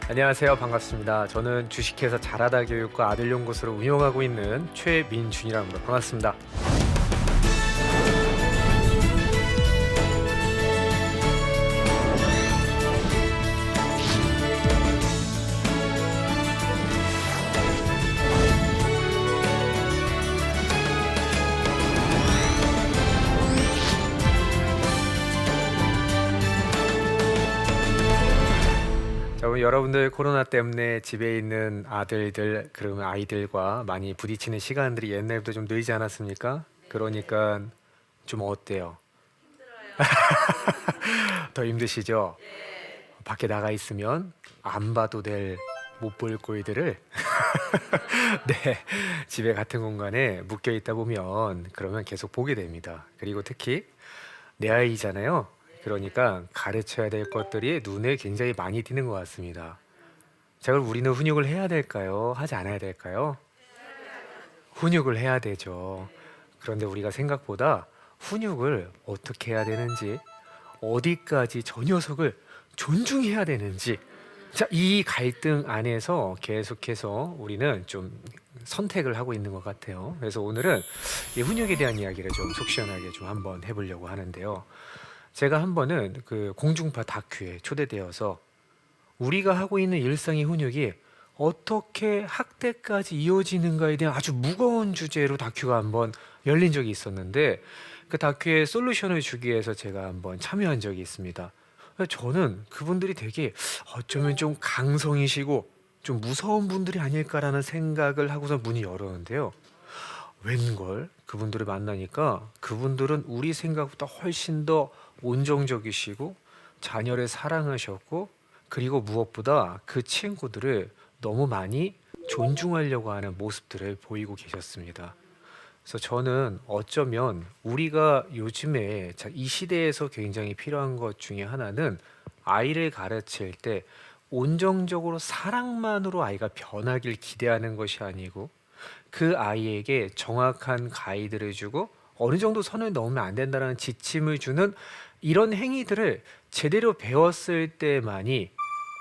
안녕하세요. 반갑습니다. 저는 주식회사 잘하다 교육과 아들연구소를 운영하고 있는 최민준이라고 합니다. 반갑습니다. 자, 오늘 여러분들 코로나 때문에 집에 있는 아들들, 그러면 아이들과 많이 부딪히는 시간들이 옛날보다 좀 늘지 않았습니까? 그러니까 좀 어때요? 더 힘드시죠? 밖에 나가 있으면 안 봐도 될 못 볼 꼴들을 네, 집에 같은 공간에 묶여 있다 보면 그러면 계속 보게 됩니다. 그리고 특히 내 아이잖아요. 그러니까 가르쳐야 될 것들이 눈에 굉장히 많이 띄는 것 같습니다. 자, 그럼 우리는 훈육을 해야 될까요? 하지 않아야 될까요? 훈육을 해야 되죠. 그런데 우리가 생각보다 훈육을 어떻게 해야 되는지, 어디까지 저 녀석을 존중해야 되는지, 자, 이 갈등 안에서 계속해서 우리는 좀 선택을 하고 있는 것 같아요. 그래서 오늘은 이 훈육에 대한 이야기를 좀 속 시원하게 좀 한번 해보려고 하는데요. 제가 한 번은 그 공중파 다큐에 초대되어서 우리가 하고 있는 일상의 훈육이 어떻게 학대까지 이어지는가에 대한 아주 무거운 주제로 다큐가 한번 열린 적이 있었는데, 그 다큐에 솔루션을 주기 위해서 제가 한번 참여한 적이 있습니다. 저는 그분들이 되게 어쩌면 좀 강성이시고 좀 무서운 분들이 아닐까라는 생각을 하고서 문이 열었는데요. 웬걸 그분들을 만나니까 그분들은 우리 생각보다 훨씬 더 온정적이시고 자녀를 사랑하셨고, 그리고 무엇보다 그 친구들을 너무 많이 존중하려고 하는 모습들을 보이고 계셨습니다. 그래서 저는 어쩌면 우리가 요즘에 이 시대에서 굉장히 필요한 것 중에 하나는 아이를 가르칠 때 온정적으로 사랑만으로 아이가 변하길 기대하는 것이 아니고, 그 아이에게 정확한 가이드를 주고 어느 정도 선을 넘으면 안 된다는 지침을 주는 이런 행위들을 제대로 배웠을 때만이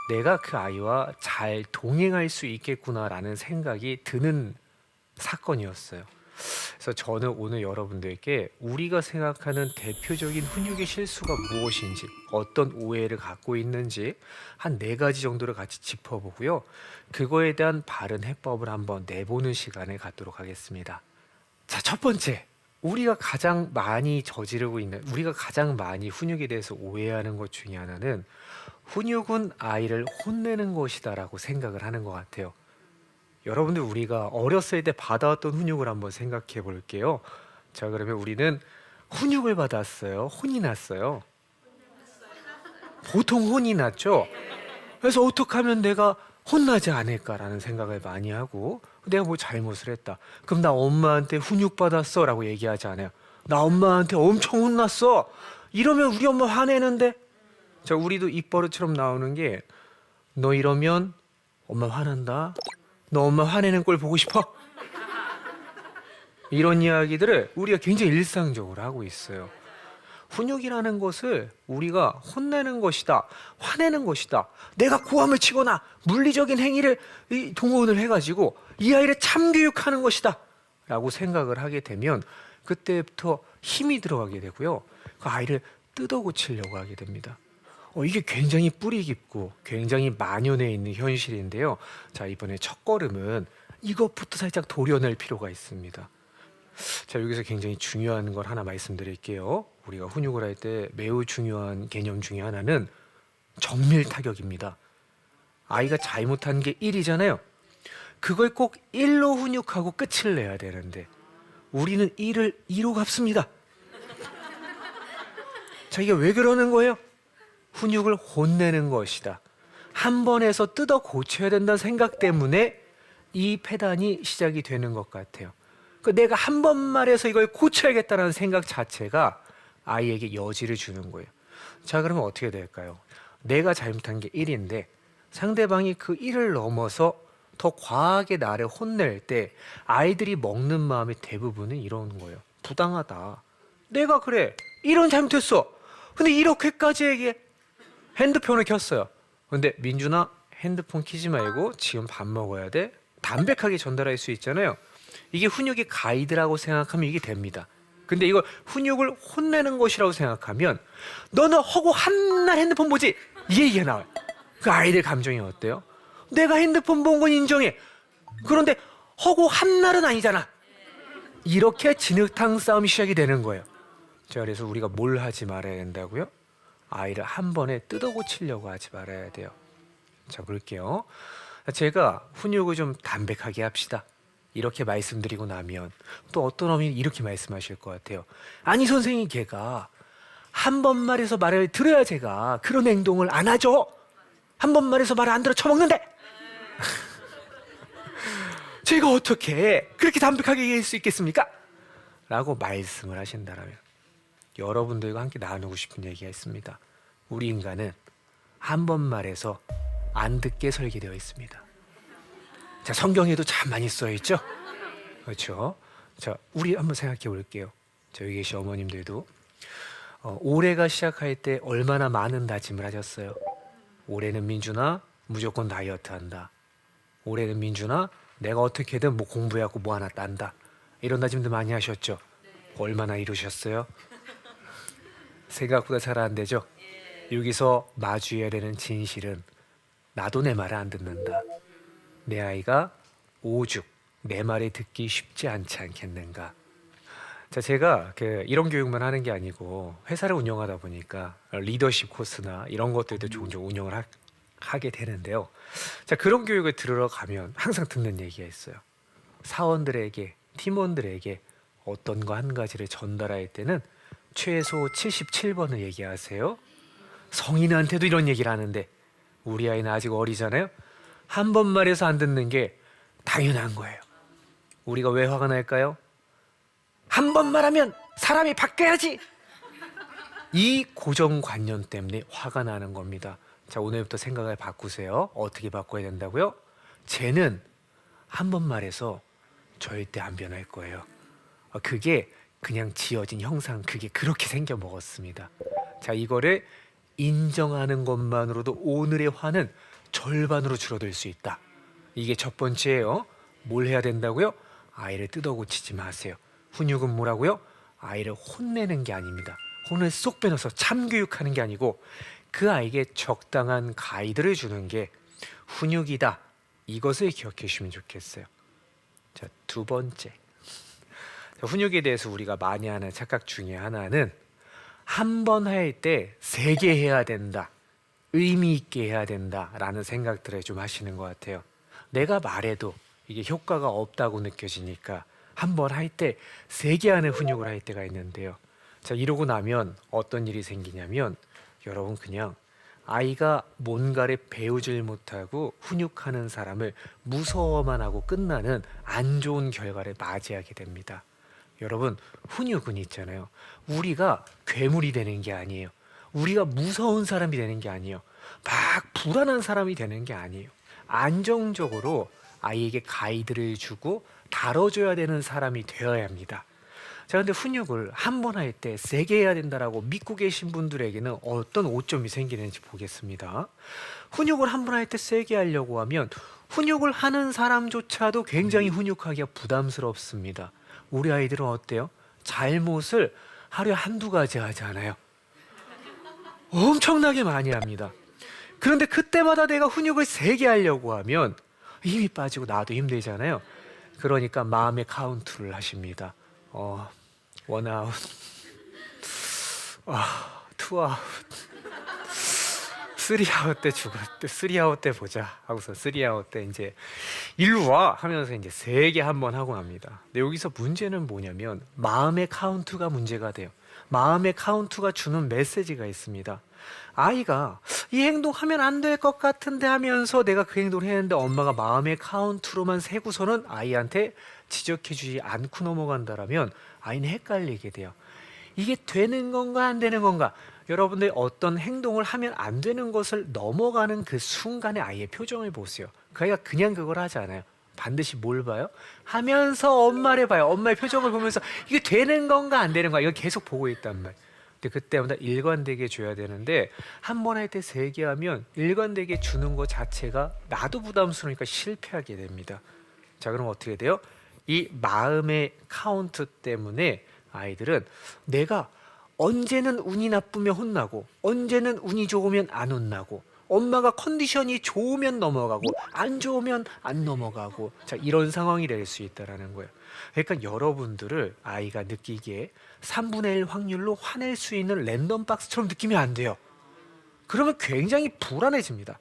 내가 그 아이와 잘 동행할 수 있겠구나라는 생각이 드는 사건이었어요. 그래서 저는 오늘 여러분들께 우리가 생각하는 대표적인 훈육의 실수가 무엇인지, 어떤 오해를 갖고 있는지 한 4가지 정도를 같이 짚어보고요. 그거에 대한 바른 해법을 한번 내보는 시간을 갖도록 하겠습니다. 자, 첫 번째. 우리가 가장 많이 저지르고 있는, 우리가 가장 많이 훈육에 대해서 오해하는 것 중에 하나는 훈육은 아이를 혼내는 것이다라고 생각을 하는 것 같아요. 여러분들, 우리가 어렸을 때 받아왔던 훈육을 한번 생각해 볼게요. 자, 그러면 우리는 훈육을 받았어요? 혼이 났어요? 보통 혼이 났죠? 그래서 어떻게 하면 내가 혼나지 않을까라는 생각을 많이 하고, 내가 뭐 잘못을 했다. 그럼 나 엄마한테 훈육 받았어 라고 얘기하지 않아요. 나 엄마한테 엄청 혼났어. 이러면 우리 엄마 화내는데. 자, 우리도 입버릇처럼 나오는 게, 너 이러면 엄마 화난다. 너 엄마 화내는 꼴 보고 싶어? 이런 이야기들을 우리가 굉장히 일상적으로 하고 있어요. 훈육이라는 것을 우리가 혼내는 것이다, 화내는 것이다, 내가 고함을 치거나 물리적인 행위를 동원을 해가지고 이 아이를 참교육하는 것이다 라고 생각을 하게 되면 그때부터 힘이 들어가게 되고요. 그 아이를 뜯어 고치려고 하게 됩니다. 이게 굉장히 뿌리 깊고 굉장히 만연해 있는 현실인데요. 자, 이번에 첫 걸음은 이것부터 살짝 도려낼 필요가 있습니다. 자, 여기서 굉장히 중요한 걸 하나 말씀드릴게요. 우리가 훈육을 할 때 매우 중요한 개념 중에 하나는 정밀 타격입니다. 아이가 잘못한 게 1이잖아요. 그걸 꼭 1로 훈육하고 끝을 내야 되는데 우리는 1을 2로 갚습니다. 자, 이게 왜 그러는 거예요? 훈육을 혼내는 것이다, 한 번에서 뜯어 고쳐야 된다는 생각 때문에 이 패단이 시작이 되는 것 같아요. 내가 한 번 말해서 이걸 고쳐야겠다는 생각 자체가 아이에게 여지를 주는 거예요. 자, 그러면 어떻게 될까요? 내가 잘못한 게 1인데 상대방이 그 1을 넘어서 더 과하게 나를 혼낼 때 아이들이 먹는 마음의 대부분은 이런 거예요. 부당하다. 내가 그래, 이런 잘못했어. 근데 이렇게까지 얘기해. 핸드폰을 켰어요. 근데 민준아, 핸드폰 키지 말고 지금 밥 먹어야 돼. 담백하게 전달할 수 있잖아요. 이게 훈육의 가이드라고 생각하면 이게 됩니다. 근데 이걸 훈육을 혼내는 것이라고 생각하면 너는 허구 한날 핸드폰 보지? 이 얘기가 나와요. 그 아이들 감정이 어때요? 내가 핸드폰 본 건 인정해. 그런데 허구 한날은 아니잖아. 이렇게 진흙탕 싸움이 시작이 되는 거예요. 자, 그래서 우리가 뭘 하지 말아야 된다고요? 아이를 한 번에 뜯어고치려고 하지 말아야 돼요. 자, 그럴게요. 제가 훈육을 좀 담백하게 합시다. 이렇게 말씀드리고 나면 또 어떤 어머니 이렇게 말씀하실 것 같아요. 아니 선생님, 걔가 한 번 말해서 말을 들어야 제가 그런 행동을 안 하죠. 한 번 말해서 말을 안 들어 처먹는데 제가 어떻게 그렇게 담백하게 얘기할 수 있겠습니까? 라고 말씀을 하신다면 여러분들과 함께 나누고 싶은 얘기가 있습니다. 우리 인간은 한 번 말해서 안 듣게 설계되어 있습니다. 자, 성경에도 참 많이 써 있죠? 그렇죠? 자, 우리 한번 생각해 볼게요. 저기 계신 어머님들도 올해가 시작할 때 얼마나 많은 다짐을 하셨어요. 올해는 민준아 무조건 다이어트 한다. 올해는 민준아 내가 어떻게든 뭐 공부해갖고 뭐 하나 딴다. 이런 다짐도 많이 하셨죠? 얼마나 이루셨어요? 생각보다 잘 안 되죠? 여기서 마주해야 되는 진실은 나도 내 말을 안 듣는다. 내 아이가 오죽 내 말이 듣기 쉽지 않지 않겠는가. 자, 제가 이런 교육만 하는 게 아니고 회사를 운영하다 보니까 리더십 코스나 이런 것들도 종종 운영을 하게 되는데요. 자, 그런 교육을 들으러 가면 항상 듣는 얘기가 있어요. 사원들에게, 팀원들에게 어떤 거 한 가지를 전달할 때는 최소 77번을 얘기하세요. 성인한테도 이런 얘기를 하는데 우리 아이는 아직 어리잖아요. 한 번 말해서 안 듣는 게 당연한 거예요. 우리가 왜 화가 날까요? 한 번 말하면 사람이 바뀌어야지. 이 고정관념 때문에 화가 나는 겁니다. 자, 오늘부터 생각을 바꾸세요. 어떻게 바꿔야 된다고요? 쟤는 한 번 말해서 절대 안 변할 거예요. 그게 그냥 지어진 형상, 그게 그렇게 생겨 먹었습니다. 자, 이거를 인정하는 것만으로도 오늘의 화는 절반으로 줄어들 수 있다. 이게 첫 번째예요. 뭘 해야 된다고요? 아이를 뜯어고치지 마세요. 훈육은 뭐라고요? 아이를 혼내는 게 아닙니다. 혼을 쏙 빼넣어서 참교육하는 게 아니고 그 아이에게 적당한 가이드를 주는 게 훈육이다. 이것을 기억해 주시면 좋겠어요. 자, 두 번째. 훈육에 대해서 우리가 많이 하는 착각 중에 하나는 한 번 할 때 세게 해야 된다. 의미 있게 해야 된다라는 생각들을 좀 하시는 것 같아요. 내가 말해도 이게 효과가 없다고 느껴지니까 한 번 할 때 세게 하는 훈육을 할 때가 있는데요. 자, 이러고 나면 어떤 일이 생기냐면 여러분 그냥 아이가 뭔가를 배우질 못하고 훈육하는 사람을 무서워만 하고 끝나는 안 좋은 결과를 맞이하게 됩니다. 여러분, 훈육은 있잖아요. 우리가 괴물이 되는 게 아니에요. 우리가 무서운 사람이 되는 게 아니에요. 막 불안한 사람이 되는 게 아니에요. 안정적으로 아이에게 가이드를 주고 다뤄줘야 되는 사람이 되어야 합니다. 자, 근데 훈육을 한 번 할 때 세게 해야 된다라고 믿고 계신 분들에게는 어떤 오점이 생기는지 보겠습니다. 훈육을 한 번 할 때 세게 하려고 하면 훈육을 하는 사람조차도 굉장히 훈육하기가 부담스럽습니다. 우리 아이들은 어때요? 잘못을 하루에 한두 가지 하지 않아요. 엄청나게 많이 합니다. 그런데 그때마다 내가 훈육을 세게 하려고 하면 힘이 빠지고 나도 힘들잖아요. 그러니까 마음의 카운트를 하십니다. 원아웃, 투아웃, 쓰리아웃 때 죽었대, 쓰리아웃 때 보자 하고서 쓰리아웃 때 이제 일로 와 하면서 이제 세게 한번 하고 납니다. 근데 여기서 문제는 뭐냐면 마음의 카운트가 문제가 돼요. 마음의 카운트가 주는 메시지가 있습니다. 아이가 이 행동하면 안 될 것 같은데 하면서 내가 그 행동을 했는데 엄마가 마음의 카운트로만 세고서는 아이한테 지적해주지 않고 넘어간다라면 아이는 헷갈리게 돼요. 이게 되는 건가 안 되는 건가? 여러분들 어떤 행동을 하면 안 되는 것을 넘어가는 그 순간에 아이의 표정을 보세요. 그 아이가 그냥 그걸 하지 않아요. 반드시 뭘 봐요? 하면서 엄마를 봐요. 엄마의 표정을 보면서 이게 되는 건가 안 되는 건가 이걸 계속 보고 있단 말이에요. 근데 그때마다 일관되게 줘야 되는데 한 번 할 때 3개 하면 일관되게 주는 것 자체가 나도 부담스러우니까 실패하게 됩니다. 자, 그럼 어떻게 돼요? 이 마음의 카운트 때문에 아이들은 내가 언제는 운이 나쁘면 혼나고 언제는 운이 좋으면 안 혼나고 엄마가 컨디션이 좋으면 넘어가고 안 좋으면 안 넘어가고, 자, 이런 상황이 될 수 있다라는 거예요. 그러니까 여러분들을 아이가 느끼기에 3분의 1 확률로 화낼 수 있는 랜덤 박스처럼 느끼면 안 돼요. 그러면 굉장히 불안해집니다.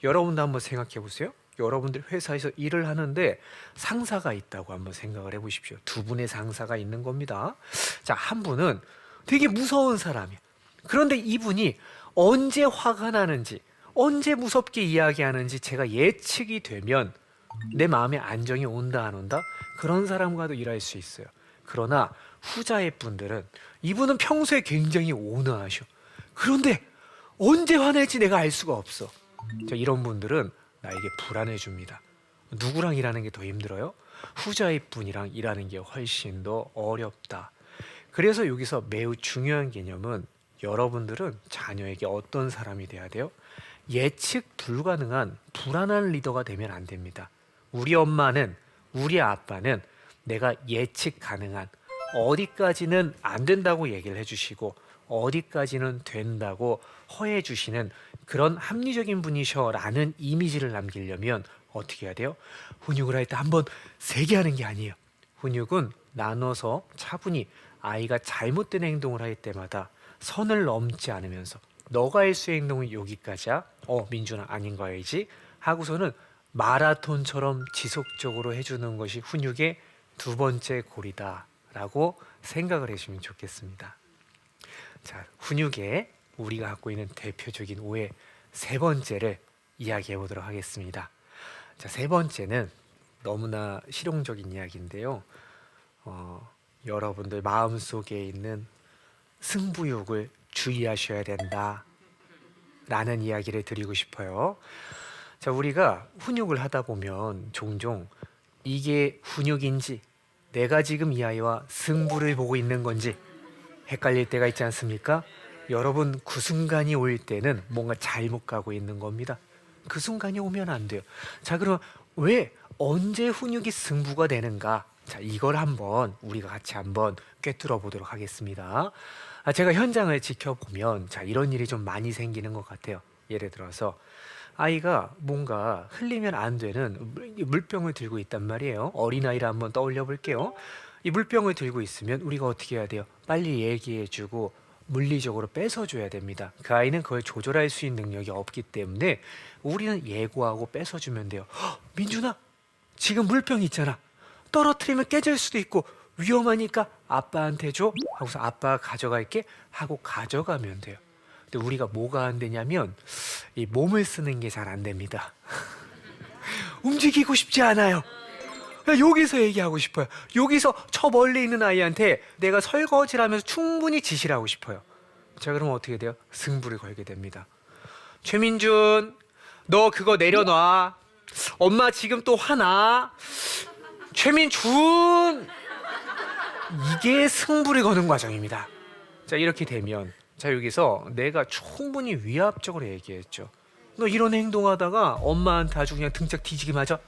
여러분도 한번 생각해 보세요. 여러분들 회사에서 일을 하는데 상사가 있다고 한번 생각을 해보십시오. 2분의 상사가 있는 겁니다. 자, 한 분은 되게 무서운 사람이에요. 그런데 이분이 언제 화가 나는지, 언제 무섭게 이야기하는지 제가 예측이 되면 내 마음에 안정이 온다 안 온다? 그런 사람과도 일할 수 있어요. 그러나 후자의 분들은 이분은 평소에 굉장히 온화하셔. 그런데 언제 화낼지 내가 알 수가 없어. 자, 이런 분들은 나에게 불안해 줍니다. 누구랑 일하는 게 더 힘들어요? 후자의 분이랑 일하는 게 훨씬 더 어렵다. 그래서 여기서 매우 중요한 개념은 여러분들은 자녀에게 어떤 사람이 돼야 돼요? 예측 불가능한 불안한 리더가 되면 안 됩니다. 우리 엄마는, 우리 아빠는 내가 예측 가능한, 어디까지는 안 된다고 얘기를 해주시고 어디까지는 된다고 허해 주시는 그런 합리적인 분이셔라는 이미지를 남기려면 어떻게 해야 돼요? 훈육을 할 때 한번 세게 하는 게 아니에요. 훈육은 나눠서 차분히 아이가 잘못된 행동을 할 때마다 선을 넘지 않으면서 너가 할 수 있는 행동은 여기까지야. 민준아 아닌 거 알지? 하고서는 마라톤처럼 지속적으로 해주는 것이 훈육의 2번째 고리다라고 생각을 해주시면 좋겠습니다. 자, 훈육에 우리가 갖고 있는 대표적인 오해 3번째를 이야기해 보도록 하겠습니다. 자, 3번째는 너무나 실용적인 이야기인데요. 여러분들 마음속에 있는 승부욕을 주의하셔야 된다 라는 이야기를 드리고 싶어요. 자, 우리가 훈육을 하다 보면 종종 이게 훈육인지 내가 지금 이 아이와 승부를 보고 있는 건지 헷갈릴 때가 있지 않습니까? 여러분, 그 순간이 올 때는 뭔가 잘못 가고 있는 겁니다. 그 순간이 오면 안 돼요. 자, 그럼 왜 언제 훈육이 승부가 되는가? 자, 이걸 한번 우리가 같이 한번 꿰뚫어 보도록 하겠습니다. 제가 현장을 지켜보면 자, 이런 일이 좀 많이 생기는 것 같아요. 예를 들어서 아이가 뭔가 흘리면 안 되는 물병을 들고 있단 말이에요. 어린아이를 한번 떠올려 볼게요. 이 물병을 들고 있으면 우리가 어떻게 해야 돼요? 빨리 얘기해주고 물리적으로 뺏어줘야 됩니다. 그 아이는 그걸 조절할 수 있는 능력이 없기 때문에 우리는 예고하고 뺏어주면 돼요. 민준아, 지금 물병 있잖아. 떨어뜨리면 깨질 수도 있고 위험하니까 아빠한테 줘 하고서 아빠가 가져갈게 하고 가져가면 돼요. 근데 우리가 뭐가 안 되냐면 이 몸을 쓰는 게 잘 안 됩니다. 움직이고 싶지 않아요. 여기서 얘기하고 싶어요. 여기서 저 멀리 있는 아이한테 내가 설거지를 하면서 충분히 지시를 하고 싶어요. 자, 그러면 어떻게 돼요? 승부를 걸게 됩니다. 최민준, 너 그거 내려놔. 엄마 지금 또 화나. 최민준! 이게 승부를 거는 과정입니다. 자, 이렇게 되면 자, 여기서 내가 충분히 위압적으로 얘기했죠. 너 이런 행동하다가 엄마한테 아주 그냥 등짝 뒤지게 맞아?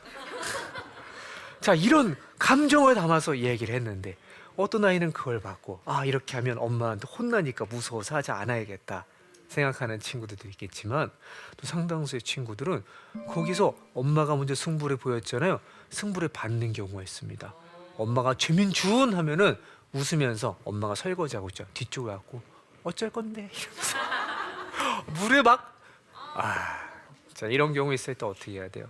자, 이런 감정을 담아서 얘기를 했는데 어떤 아이는 그걸 받고 이렇게 하면 엄마한테 혼나니까 무서워서 하지 않아야겠다 생각하는 친구들도 있겠지만 또 상당수의 친구들은 거기서 엄마가 먼저 승부를 보였잖아요. 승부를 받는 경우가 있습니다. 엄마가 최민준 하면은 웃으면서 엄마가 설거지하고 있죠. 뒤쪽에 갖고 어쩔 건데 이러면서 물을 막 자, 이런 경우 있을 때 어떻게 해야 돼요?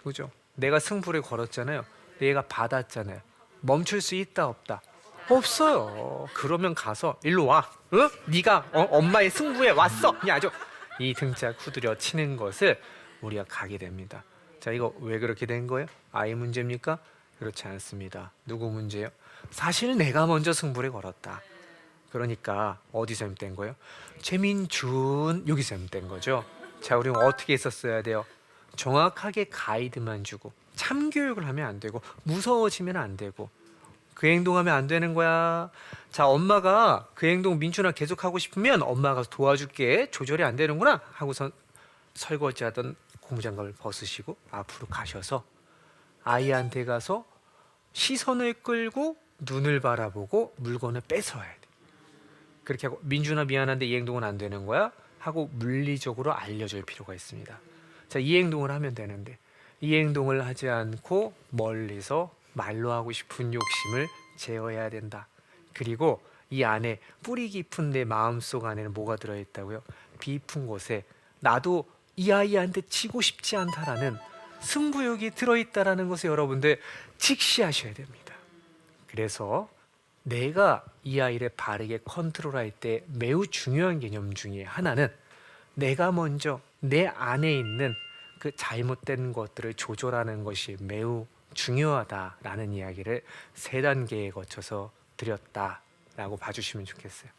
그죠? 내가 승부를 걸었잖아요. 얘가 받았잖아요. 멈출 수 있다 없다? 없어요. 그러면 가서 일로 와. 응? 네가 엄마의 승부에 왔어. 그냥 아주 이 등짝 후드려 치는 것을 우리가 가게 됩니다. 자, 이거 왜 그렇게 된 거예요? 아이 문제입니까? 그렇지 않습니다. 누구 문제예요? 사실 내가 먼저 승부를 걸었다. 그러니까 어디서 잘못된 거예요? 최민준 여기서 잘못된 거죠. 자, 우리는 어떻게 했었어야 돼요? 정확하게 가이드만 주고 참교육을 하면 안 되고 무서워지면 안 되고 그 행동하면 안 되는 거야. 자, 엄마가 그 행동 민준아 계속하고 싶으면 엄마가 도와줄게. 조절이 안 되는구나 하고선 설거지하던 고무장갑을 벗으시고 앞으로 가셔서 아이한테 가서 시선을 끌고 눈을 바라보고 물건을 뺏어와야 돼. 그렇게 하고 민준아 미안한데 이 행동은 안 되는 거야 하고 물리적으로 알려줄 필요가 있습니다. 자, 이 행동을 하면 되는데 이 행동을 하지 않고 멀리서 말로 하고 싶은 욕심을 제어해야 된다. 그리고 이 안에 뿌리 깊은 내 마음속 안에는 뭐가 들어있다고요? 깊은 곳에 나도 이 아이한테 치고 싶지 않다라는 승부욕이 들어있다라는 것을 여러분들 직시하셔야 됩니다. 그래서 내가 이 아이를 바르게 컨트롤할 때 매우 중요한 개념 중에 하나는 내가 먼저 내 안에 있는 그 잘못된 것들을 조절하는 것이 매우 중요하다라는 이야기를 3단계에 거쳐서 드렸다라고 봐주시면 좋겠어요.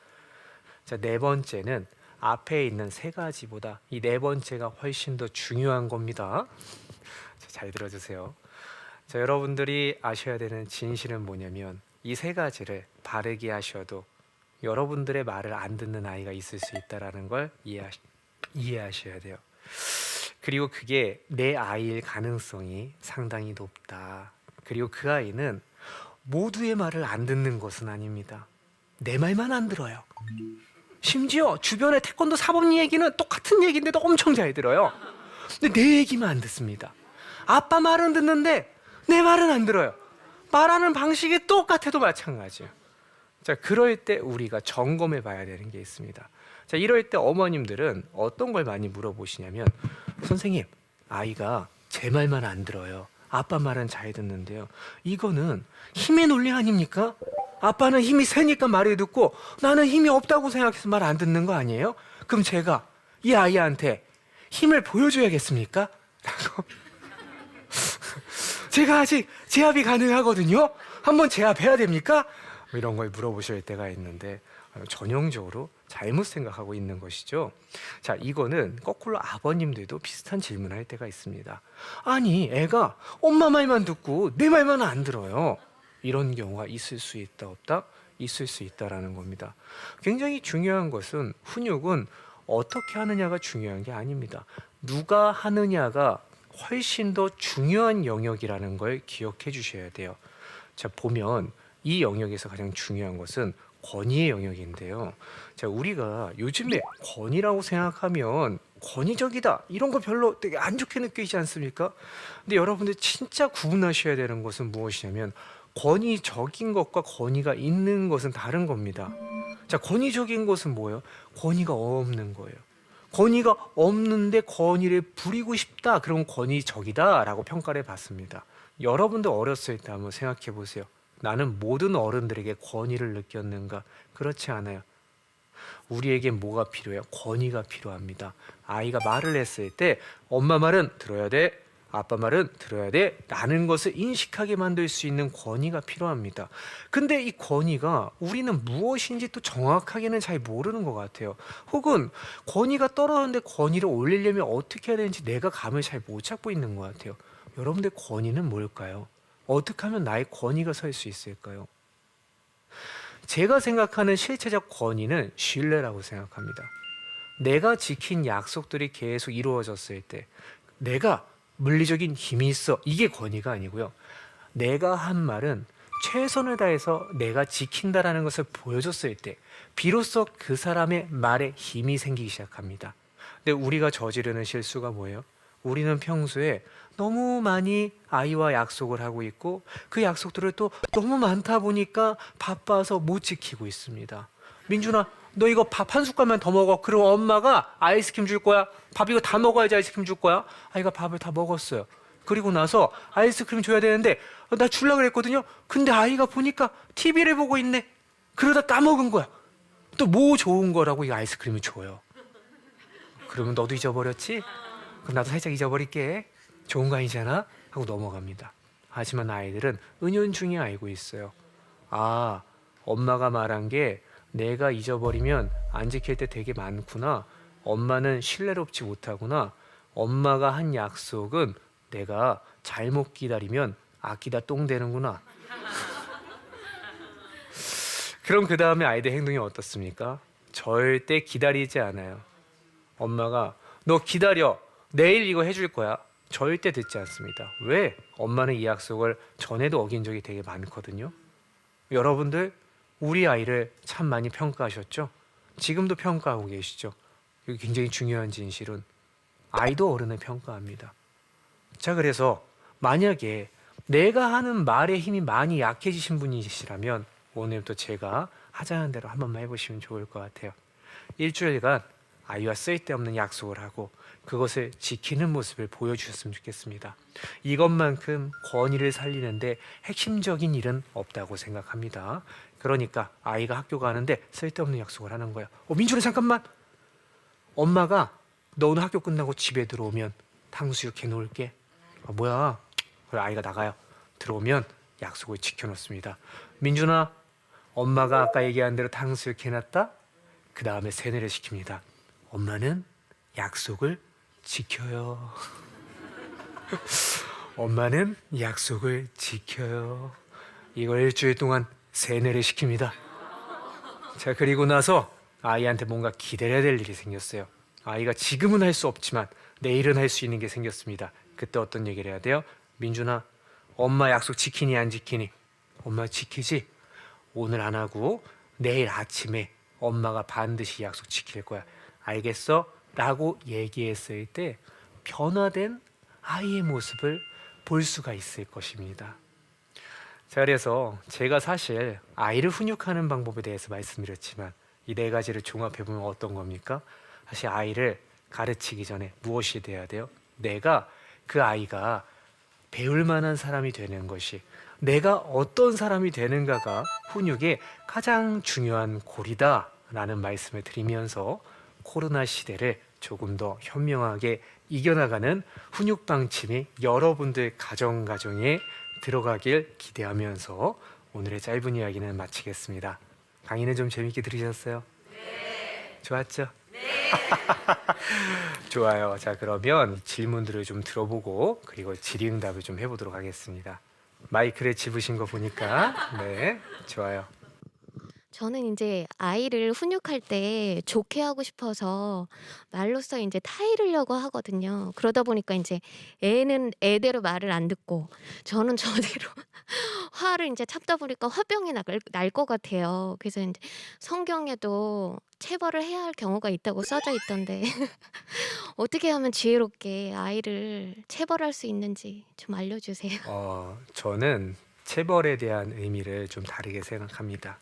자, 4번째는 앞에 있는 3가지보다 이 4번째가 훨씬 더 중요한 겁니다. 자, 잘 들어주세요. 자, 여러분들이 아셔야 되는 진실은 뭐냐면 이 3가지를 바르게 하셔도 여러분들의 말을 안 듣는 아이가 있을 수 있다는 걸 이해하셔야 돼요. 그리고 그게 내 아이일 가능성이 상당히 높다. 그리고 그 아이는 모두의 말을 안 듣는 것은 아닙니다. 내 말만 안 들어요. 심지어 주변의 태권도 사범 얘기는 똑같은 얘기인데도 엄청 잘 들어요. 근데 내 얘기만 안 듣습니다. 아빠 말은 듣는데 내 말은 안 들어요. 말하는 방식이 똑같아도 마찬가지예요. 자, 그럴 때 우리가 점검해 봐야 되는 게 있습니다. 자, 이럴 때 어머님들은 어떤 걸 많이 물어보시냐면 선생님, 아이가 제 말만 안 들어요. 아빠 말은 잘 듣는데요. 이거는 힘의 논리 아닙니까? 아빠는 힘이 세니까 말을 듣고 나는 힘이 없다고 생각해서 말 안 듣는 거 아니에요? 그럼 제가 이 아이한테 힘을 보여줘야겠습니까? 라고 제가 아직 제압이 가능하거든요. 한번 제압해야 됩니까? 이런 걸 물어보실 때가 있는데 전형적으로 잘못 생각하고 있는 것이죠. 자, 이거는 거꾸로 아버님들도 비슷한 질문을 할 때가 있습니다. 아니, 애가 엄마 말만 듣고 내 말만 안 들어요. 이런 경우가 있을 수 있다 없다? 있을 수 있다라는 겁니다. 굉장히 중요한 것은 훈육은 어떻게 하느냐가 중요한 게 아닙니다. 누가 하느냐가 훨씬 더 중요한 영역이라는 걸 기억해 주셔야 돼요. 자, 보면 이 영역에서 가장 중요한 것은 권위의 영역인데요. 자, 우리가 요즘에 권위라고 생각하면 권위적이다 이런 거 별로 되게 안 좋게 느끼지 않습니까? 근데 여러분들 진짜 구분하셔야 되는 것은 무엇이냐면 권위적인 것과 권위가 있는 것은 다른 겁니다. 자, 권위적인 것은 뭐예요? 권위가 없는 거예요. 권위가 없는데 권위를 부리고 싶다, 그럼 권위적이다 라고 평가를 받습니다. 여러분도 어렸을 때 한번 생각해 보세요. 나는 모든 어른들에게 권위를 느꼈는가? 그렇지 않아요. 우리에게 뭐가 필요해요? 권위가 필요합니다. 아이가 말을 했을 때 엄마 말은 들어야 돼, 아빠 말은 들어야 돼 라는 것을 인식하게 만들 수 있는 권위가 필요합니다. 근데 이 권위가 우리는 무엇인지 또 정확하게는 잘 모르는 것 같아요. 혹은 권위가 떨어졌는데 권위를 올리려면 어떻게 해야 되는지 내가 감을 잘 못 잡고 있는 것 같아요. 여러분들 권위는 뭘까요? 어떻게 하면 나의 권위가 설 수 있을까요? 제가 생각하는 실체적 권위는 신뢰라고 생각합니다. 내가 지킨 약속들이 계속 이루어졌을 때 내가 물리적인 힘이 있어, 이게 권위가 아니고요. 내가 한 말은 최선을 다해서 내가 지킨다라는 것을 보여줬을 때 비로소 그 사람의 말에 힘이 생기기 시작합니다. 근데 우리가 저지르는 실수가 뭐예요? 우리는 평소에 너무 많이 아이와 약속을 하고 있고 그 약속들을 또 너무 많다 보니까 바빠서 못 지키고 있습니다. 민준아, 너 이거 밥 한 숟갈만 더 먹어. 그럼 엄마가 아이스크림 줄 거야. 밥 이거 다 먹어야지 아이스크림 줄 거야. 아이가 밥을 다 먹었어요. 그리고 나서 아이스크림 줘야 되는데 나 주려고 그랬거든요. 근데 아이가 보니까 TV를 보고 있네. 그러다 까먹은 거야. 또 뭐 좋은 거라고 이 아이스크림을 줘요. 그러면 너도 잊어버렸지? 그럼 나도 살짝 잊어버릴게. 좋은 거 아니잖아? 하고 넘어갑니다. 하지만 아이들은 은연중에 알고 있어요. 아, 엄마가 말한 게 내가 잊어버리면 안 지킬 때 되게 많구나. 엄마는 신뢰롭지 못하구나. 엄마가 한 약속은 내가 잘못 기다리면 아끼다 똥 되는구나. 그럼 그 다음에 아이들 행동이 어떻습니까? 절대 기다리지 않아요. 엄마가 너 기다려, 내일 이거 해줄 거야. 절대 듣지 않습니다. 왜? 엄마는 이 약속을 전에도 어긴 적이 되게 많거든요. 여러분들 우리 아이를 참 많이 평가하셨죠? 지금도 평가하고 계시죠? 이게 굉장히 중요한 진실은 아이도 어른을 평가합니다. 자, 그래서 만약에 내가 하는 말의 힘이 많이 약해지신 분이시라면 오늘부터 제가 하자는 대로 한 번만 해보시면 좋을 것 같아요. 일주일간 아이와 쓸데없는 약속을 하고 그것을 지키는 모습을 보여주셨으면 좋겠습니다. 이것만큼 권위를 살리는데 핵심적인 일은 없다고 생각합니다. 그러니까 아이가 학교 가는데 쓸데없는 약속을 하는 거예요. 민준아 잠깐만. 엄마가 너 오늘 학교 끝나고 집에 들어오면 탕수육 해놓을게. 뭐야? 그래 아이가 나가요. 들어오면 약속을 지켜놓습니다. 민준아, 엄마가 아까 얘기한 대로 탕수육 해놨다? 그 다음에 세뇌를 시킵니다. 엄마는 약속을 지켜요. 엄마는 약속을 지켜요. 이걸 일주일 동안 세뇌를 시킵니다. 자, 그리고 나서 아이한테 뭔가 기다려야 될 일이 생겼어요. 아이가 지금은 할 수 없지만 내일은 할 수 있는 게 생겼습니다. 그때 어떤 얘기를 해야 돼요? 민준아, 엄마 약속 지키니 안 지키니? 엄마 지키지? 오늘 안 하고 내일 아침에 엄마가 반드시 약속 지킬 거야. 알겠어? 라고 얘기했을 때 변화된 아이의 모습을 볼 수가 있을 것입니다. 자, 그래서 제가 사실 아이를 훈육하는 방법에 대해서 말씀드렸지만 이 네 가지를 종합해 보면 어떤 겁니까? 사실 아이를 가르치기 전에 무엇이 돼야 돼요? 내가 그 아이가 배울 만한 사람이 되는 것이, 내가 어떤 사람이 되는가가 훈육의 가장 중요한 고리다라는 말씀을 드리면서 코로나 시대를 조금 더 현명하게 이겨나가는 훈육 방침이 여러분들 가정에 들어가길 기대하면서 오늘의 짧은 이야기는 마치겠습니다. 강의는 좀 재밌게 들으셨어요? 네. 좋았죠? 네. 좋아요. 자, 그러면 질문들을 좀 들어보고 그리고 질의응답을 좀 해보도록 하겠습니다. 마이크를 집으신 거 보니까 네, 좋아요. 저는 이제 아이를 훈육할 때 좋게 하고 싶어서 말로써 이제 타이르려고 하거든요. 그러다 보니까 이제 애는 애대로 말을 안 듣고 저는 저대로 화를 이제 참다 보니까 화병이 날 것 같아요. 그래서 이제 성경에도 체벌을 해야 할 경우가 있다고 써져 있던데 어떻게 하면 지혜롭게 아이를 체벌할 수 있는지 좀 알려주세요. 저는 체벌에 대한 의미를 좀 다르게 생각합니다.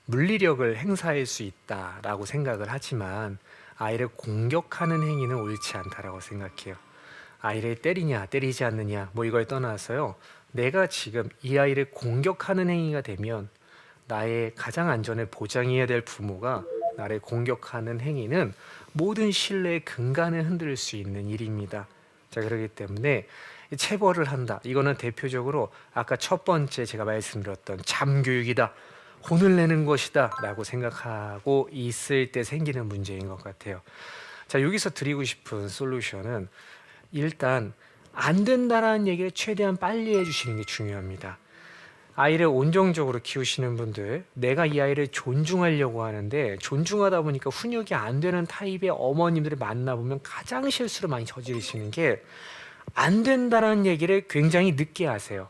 물리력을 행사할 수 있다라고 생각을 하지만 아이를 공격하는 행위는 옳지 않다라고 생각해요. 아이를 때리냐 때리지 않느냐 뭐 이걸 떠나서요. 내가 지금 이 아이를 공격하는 행위가 되면 나의 가장 안전을 보장해야 될 부모가 나를 공격하는 행위는 모든 신뢰의 근간을 흔들 수 있는 일입니다. 자, 그렇기 때문에 체벌을 한다. 이거는 대표적으로 아까 첫 번째 제가 말씀드렸던 잠교육이다. 혼을 내는 것이다 라고 생각하고 있을 때 생기는 문제인 것 같아요. 자, 여기서 드리고 싶은 솔루션은 일단 안 된다라는 얘기를 최대한 빨리 해주시는 게 중요합니다. 아이를 온정적으로 키우시는 분들, 내가 이 아이를 존중하려고 하는데 존중하다 보니까 훈육이 안 되는 타입의 어머님들을 만나보면 가장 실수를 많이 저지르시는 게 안 된다라는 얘기를 굉장히 늦게 하세요.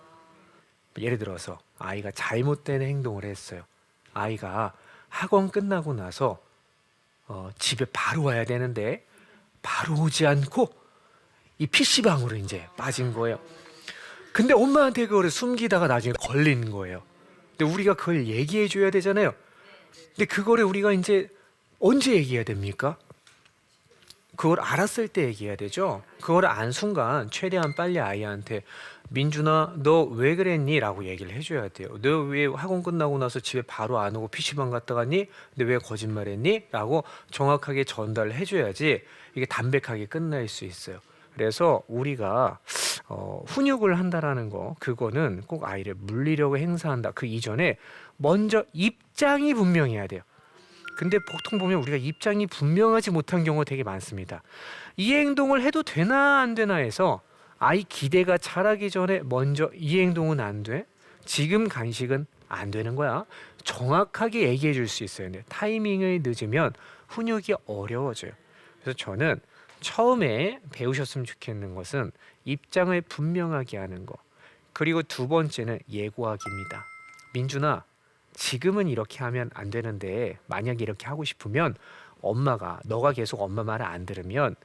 예를 들어서 아이가 잘못된 행동을 했어요. 아이가 학원 끝나고 나서 집에 바로 와야 되는데 바로 오지 않고 이 PC방으로 이제 빠진 거예요. 근데 엄마한테 그거를 숨기다가 나중에 걸린 거예요. 근데 우리가 그걸 얘기해 줘야 되잖아요. 근데 그거를 우리가 이제 언제 얘기해야 됩니까? 그걸 알았을 때 얘기해야 되죠. 그걸 안 순간 최대한 빨리 아이한테 민준아 너 왜 그랬니? 라고 얘기를 해줘야 돼요. 너 왜 학원 끝나고 나서 집에 바로 안 오고 PC방 갔다 갔니? 근데 왜 거짓말했니? 라고 정확하게 전달을 해줘야지 이게 담백하게 끝날 수 있어요. 그래서 우리가 훈육을 한다라는 거, 그거는 꼭 아이를 물리력을 행사한다. 그 이전에 먼저 입장이 분명해야 돼요. 근데 보통 보면 우리가 입장이 분명하지 못한 경우가 되게 많습니다. 이 행동을 해도 되나 안 되나 해서 아이 기대가 자라기 전에 먼저 이 행동은 안 돼. 지금 간식은 안 되는 거야. 정확하게 얘기해 줄 수 있어야 돼. 타이밍을 늦으면 훈육이 어려워져요. 그래서 저는 처음에 배우셨으면 좋겠는 것은 입장을 분명하게 하는 거. 그리고 두 번째는 예고하기입니다. 민준아, 지금은 이렇게 하면 안 되는데 만약에 이렇게 하고 싶으면 엄마가 너가 계속 엄마 말을 안 들으면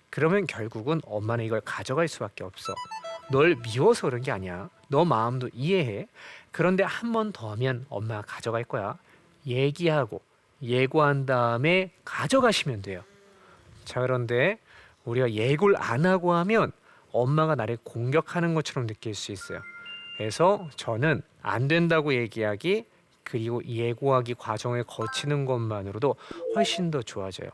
그러면 결국은 엄마는 이걸 가져갈 수밖에 없어. 널 미워서 그런 게 아니야. 너 마음도 이해해. 그런데 한 번 더 하면 엄마가 가져갈 거야. 얘기하고 예고한 다음에 가져가시면 돼요. 자, 그런데 우리가 예고를 안 하고 하면 엄마가 나를 공격하는 것처럼 느낄 수 있어요. 그래서 저는 안 된다고 얘기하기 그리고 예고하기 과정을 거치는 것만으로도 훨씬 더 좋아져요.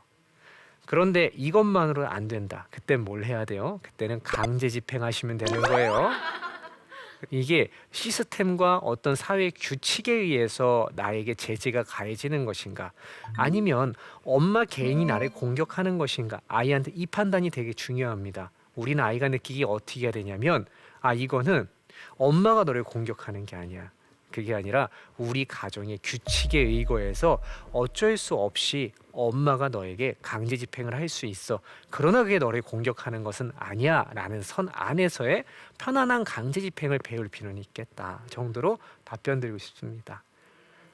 그런데 이것만으로 안 된다. 그땐 뭘 해야 돼요? 그때는 강제 집행하시면 되는 거예요. 이게 시스템과 어떤 사회 규칙에 의해서 나에게 제재가 가해지는 것인가, 아니면 엄마 개인이 나를 공격하는 것인가, 아이한테 이 판단이 되게 중요합니다. 우리는 아이가 느끼기 어떻게 해야 되냐면, 이거는 엄마가 너를 공격하는 게 아니야. 그게 아니라 우리 가정의 규칙에 의거해서 어쩔 수 없이 엄마가 너에게 강제 집행을 할 수 있어. 그러나 그게 너를 공격하는 것은 아니야 라는 선 안에서의 편안한 강제 집행을 배울 필요는 있겠다 정도로 답변 드리고 싶습니다.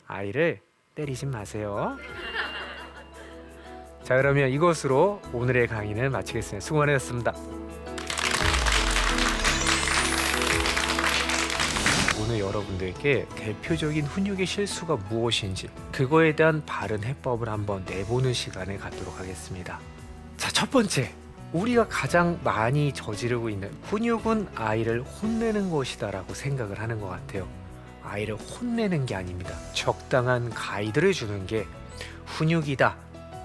아이를 때리지 마세요. 자, 그러면 이것으로 오늘의 강의는 마치겠습니다. 수고 많으셨습니다. 오늘 여러분들께 대표적인 훈육의 실수가 무엇인지 그거에 대한 바른 해법을 한번 내보는 시간을 갖도록 하겠습니다. 자, 첫 번째, 우리가 가장 많이 저지르고 있는 훈육은 아이를 혼내는 것이다 라고 생각을 하는 것 같아요. 아이를 혼내는 게 아닙니다. 적당한 가이드를 주는 게 훈육이다.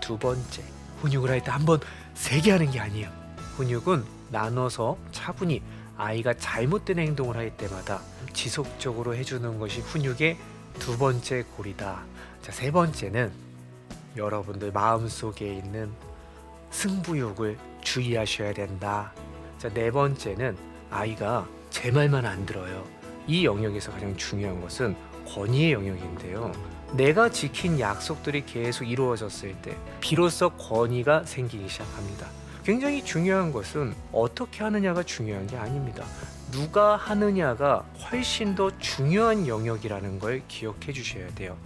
두 번째, 훈육을 할 때 한번 세게 하는 게 아니에요. 훈육은 나눠서 차분히 아이가 잘못된 행동을 할 때마다 지속적으로 해주는 것이 훈육의 두 번째 고리다. 자, 세 번째는 여러분들 마음속에 있는 승부욕을 주의하셔야 된다. 자, 네 번째는 아이가 제 말만 안 들어요. 이 영역에서 가장 중요한 것은 권위의 영역인데요. 내가 지킨 약속들이 계속 이루어졌을 때 비로소 권위가 생기기 시작합니다. 굉장히 중요한 것은 어떻게 하느냐가 중요한 게 아닙니다. 누가 하느냐가 훨씬 더 중요한 영역이라는 걸 기억해 주셔야 돼요.